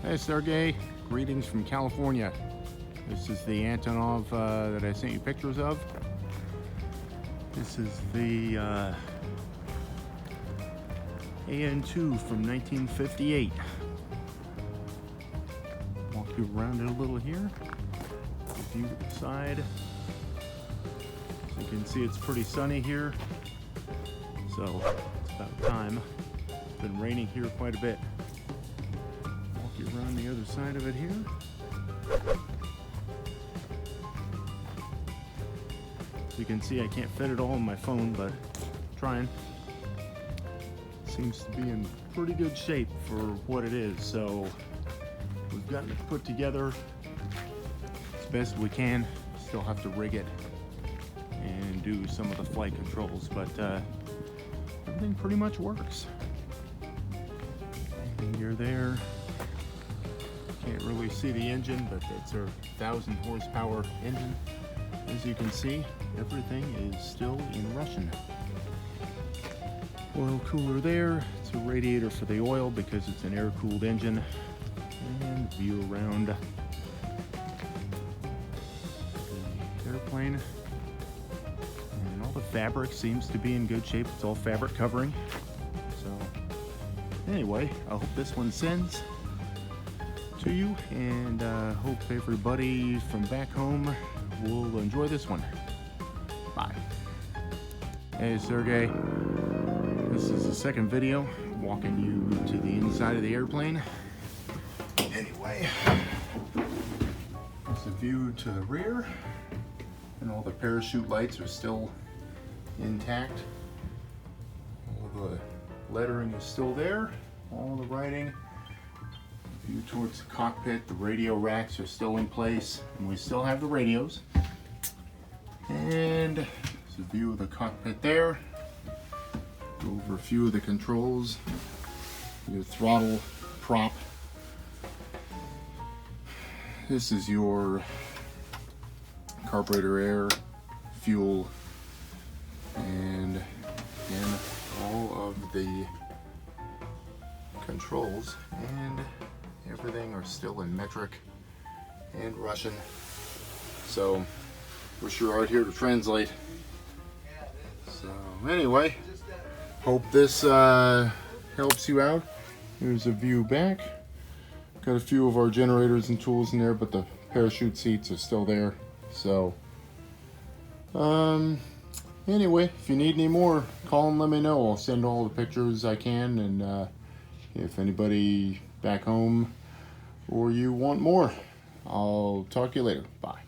Hey Sergey, greetings from California. This is the Antonov that I sent you pictures of. This is the AN-2 from 1958. Walk you around it a little here. View to the side. So you can see it's pretty sunny here. So it's about time. It's been raining here quite a bit. Around the other side of it here. As you can see, I can't fit it all on my phone, but I'm trying. Seems to be in pretty good shape for what it is, so we've gotten it put together as best we can. Still have to rig it and do some of the flight controls, but everything pretty much works. And you're there. Can't really see the engine, but it's our 1,000 horsepower engine. As you can see, everything is still in Russian. Oil cooler there. It's a radiator for the oil because it's an air-cooled engine. And view around the airplane. And all the fabric seems to be in good shape. It's all fabric covering. So anyway, I hope this one sends to you, and hope everybody from back home will enjoy this one. Bye. Hey Sergey, this is the second video walking you to the inside of the airplane. Anyway, there's a view to the rear, and all the parachute lights are still intact. All the lettering is still there, all the writing. View towards the cockpit, the radio racks are still in place, and we still have the radios. And there's a view of the cockpit there. Go over a few of the controls. Your throttle prop. This is your carburetor air, fuel, and again, all of the controls and everything are still in metric and Russian, so we're sure out here to translate. So anyway, hope this helps you out. Here's a view back. Got a few of our generators and tools in there, but the parachute seats are still there. So anyway, if you need any more, call and let me know. I'll send all the pictures I can, and if anybody back home or you want more, I'll talk to you later. Bye.